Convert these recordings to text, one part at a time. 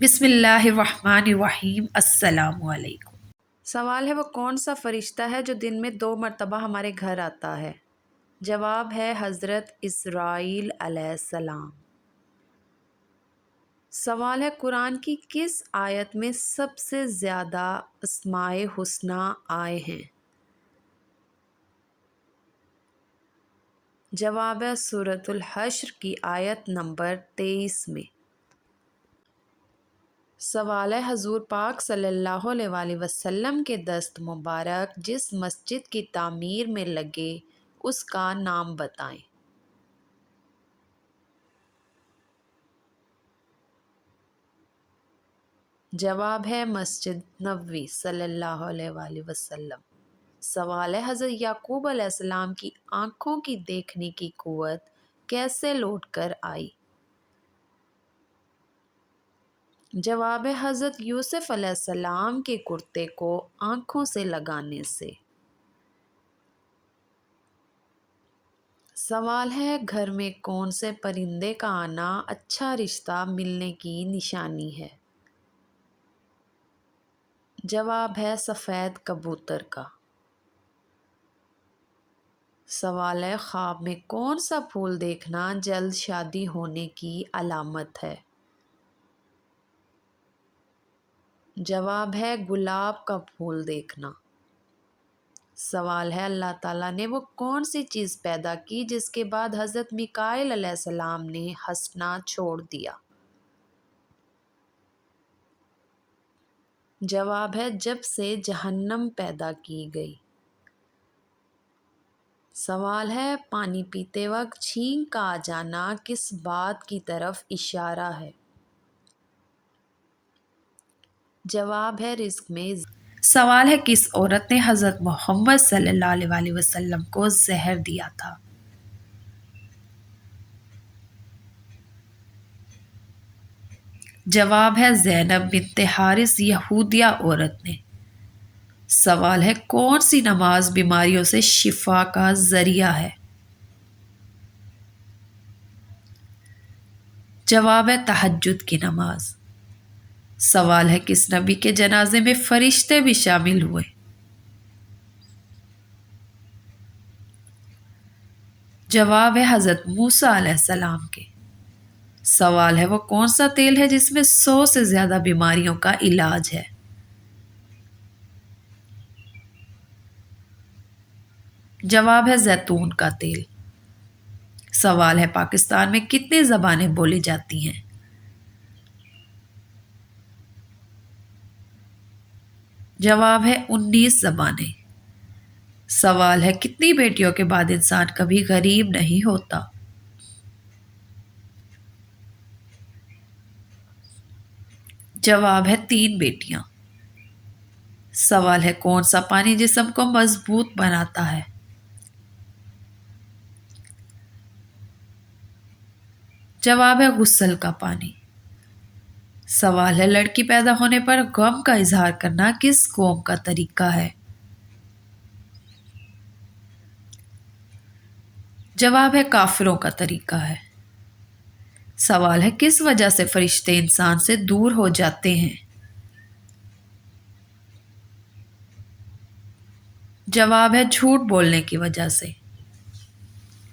بسم اللہ الرحمن الرحیم۔ السلام علیکم۔ سوال ہے وہ کون سا فرشتہ ہے جو دن میں 2 مرتبہ ہمارے گھر آتا ہے؟ جواب ہے حضرت اسرائیل علیہ السلام۔ سوال ہے قرآن کی کس آیت میں سب سے زیادہ اسماء حسنی آئے ہیں؟ جواب ہے سورۃ الحشر کی آیت نمبر 23 میں۔ سوال ہے حضور پاک صلی اللہ علیہ وآلہ وسلم کے دست مبارک جس مسجد کی تعمیر میں لگے اس کا نام بتائیں۔ جواب ہے مسجد نبوی صلی اللہ علیہ وآلہ وسلم۔ سوال ہے حضرت یعقوب علیہ السلام کی آنکھوں کی دیکھنے کی قوت کیسے لوٹ کر آئی؟ جواب ہے حضرت یوسف علیہ السلام کے کرتے کو آنکھوں سے لگانے سے۔ سوال ہے گھر میں کون سے پرندے کا آنا اچھا رشتہ ملنے کی نشانی ہے؟ جواب ہے سفید کبوتر کا۔ سوال ہے خواب میں کون سا پھول دیکھنا جلد شادی ہونے کی علامت ہے؟ جواب ہے گلاب کا پھول دیکھنا۔ سوال ہے اللہ تعالیٰ نے وہ کون سی چیز پیدا کی جس کے بعد حضرت میکائیل علیہ السلام نے ہنسنا چھوڑ دیا؟ جواب ہے جب سے جہنم پیدا کی گئی۔ سوال ہے پانی پیتے وقت چھینک کا آ جانا کس بات کی طرف اشارہ ہے؟ جواب ہے رزق میں۔ سوال ہے کس عورت نے حضرت محمد صلی اللہ علیہ وآلہ وسلم کو زہر دیا تھا؟ جواب ہے زینب بنت حارث یہودیہ عورت نے۔ سوال ہے کون سی نماز بیماریوں سے شفا کا ذریعہ ہے؟ جواب ہے تہجد کی نماز۔ سوال ہے کس نبی کے جنازے میں فرشتے بھی شامل ہوئے؟ جواب ہے حضرت موسیٰ علیہ السلام کے۔ سوال ہے وہ کون سا تیل ہے جس میں 100 سے زیادہ بیماریوں کا علاج ہے؟ جواب ہے زیتون کا تیل۔ سوال ہے پاکستان میں کتنی زبانیں بولی جاتی ہیں؟ جواب ہے 19 زبانیں۔ سوال ہے کتنی بیٹیوں کے بعد انسان کبھی غریب نہیں ہوتا؟ جواب ہے 3 بیٹیاں۔ سوال ہے کون سا پانی جسم کو مضبوط بناتا ہے؟ جواب ہے غسل کا پانی۔ سوال ہے لڑکی پیدا ہونے پر غم کا اظہار کرنا کس قوم کا طریقہ ہے؟ جواب ہے کافروں کا طریقہ ہے۔ سوال ہے کس وجہ سے فرشتے انسان سے دور ہو جاتے ہیں؟ جواب ہے جھوٹ بولنے کی وجہ سے۔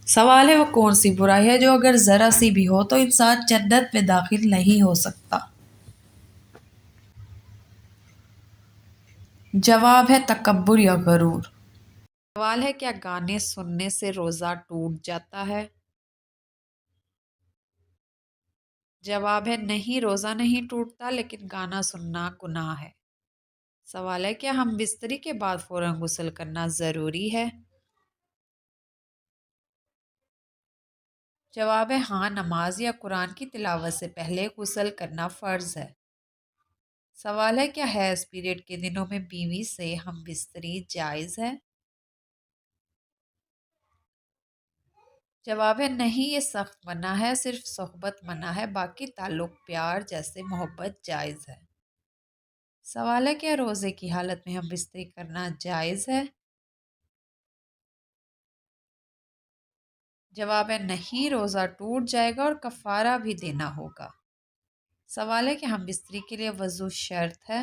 سوال ہے وہ کون سی برائی ہے جو اگر ذرا سی بھی ہو تو انسان جنت میں داخل نہیں ہو سکتا؟ جواب ہے تکبر یا غرور۔ سوال ہے کیا گانے سننے سے روزہ ٹوٹ جاتا ہے؟ جواب ہے نہیں، روزہ نہیں ٹوٹتا لیکن گانا سننا گناہ ہے۔ سوال ہے کیا ہم بستری کے بعد فوراً غسل کرنا ضروری ہے؟ جواب ہے ہاں، نماز یا قرآن کی تلاوت سے پہلے غسل کرنا فرض ہے۔ سوال ہے کیا حیض پیریڈ کے دنوں میں بیوی سے ہم بستری جائز ہے؟ جواب ہے نہیں، یہ سخت منع ہے، صرف صحبت منع ہے، باقی تعلق پیار جیسے محبت جائز ہے۔ سوال ہے کیا روزے کی حالت میں ہم بستری کرنا جائز ہے؟ جواب ہے نہیں، روزہ ٹوٹ جائے گا اور کفارہ بھی دینا ہوگا۔ سوال ہے کہ ہم بستری کے لیے وضو شرط ہے؟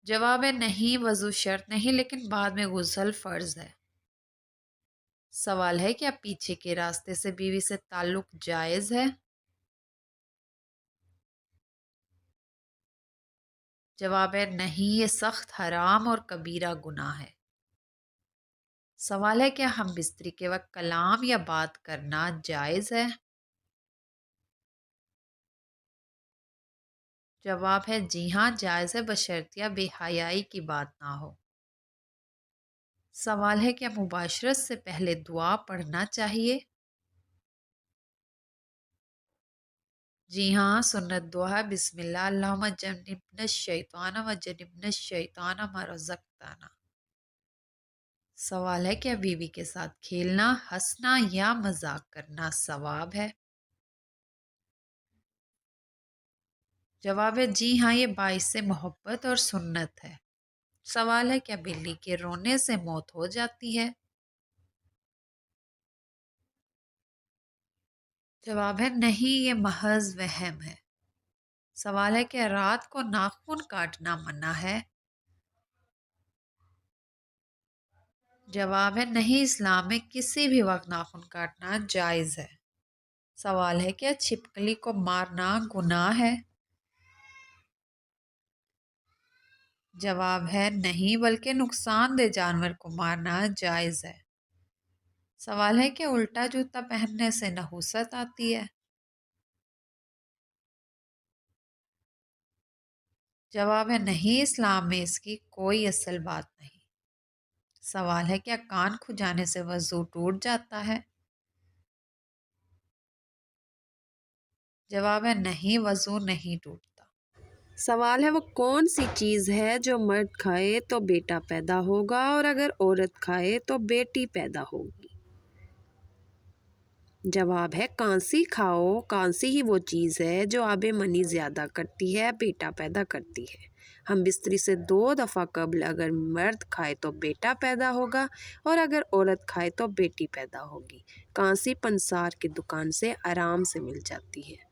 جواب ہے نہیں، وضو شرط نہیں، لیکن بعد میں غسل فرض ہے۔ سوال ہے کیا پیچھے کے راستے سے بیوی سے تعلق جائز ہے؟ جواب ہے نہیں، یہ سخت حرام اور کبیرہ گناہ ہے۔ سوال ہے کیا ہم بستری کے وقت کلام یا بات کرنا جائز ہے؟ جواب ہے جی ہاں، جائز ہے، بشرطیہ بے حیائی کی بات نہ ہو۔ سوال ہے کیا مباشرت سے پہلے دعا پڑھنا چاہیے؟ جی ہاں، سنت دعا ہے بسم اللہ اللہم جنبنا الشیطان و جنبنا الشیطان ما رزقتنا۔ سوال ہے کیا بیوی کے ساتھ کھیلنا، ہنسنا یا مذاق کرنا ثواب ہے؟ جواب ہے جی ہاں، یہ باعث محبت اور سنت ہے۔ سوال ہے کیا بلی کے رونے سے موت ہو جاتی ہے؟ جواب ہے نہیں، یہ محض وہم ہے۔ سوال ہے کہ رات کو ناخن کاٹنا منع ہے؟ جواب ہے نہیں، اسلام میں کسی بھی وقت ناخن کاٹنا جائز ہے۔ سوال ہے کیا چھپکلی کو مارنا گناہ ہے؟ جواب ہے نہیں، بلکہ نقصان دہ جانور کو مارنا جائز ہے۔ سوال ہے کہ الٹا جوتا پہننے سے نحوست آتی ہے؟ جواب ہے نہیں، اسلام میں اس کی کوئی اصل بات نہیں۔ سوال ہے کیا کان کھجانے سے وضو ٹوٹ جاتا ہے؟ جواب ہے نہیں، وضو نہیں ٹوٹتا۔ سوال ہے وہ کون سی چیز ہے جو مرد کھائے تو بیٹا پیدا ہوگا اور اگر عورت کھائے تو بیٹی پیدا ہوگی؟ جواب ہے کانسی کھاؤ، کانسی ہی وہ چیز ہے جو آب منی زیادہ کرتی ہے، بیٹا پیدا کرتی ہے۔ ہم بستری سے 2 دفعہ قبل اگر مرد کھائے تو بیٹا پیدا ہوگا اور اگر عورت کھائے تو بیٹی پیدا ہوگی۔ کانسی پنسار کی دکان سے آرام سے مل جاتی ہے۔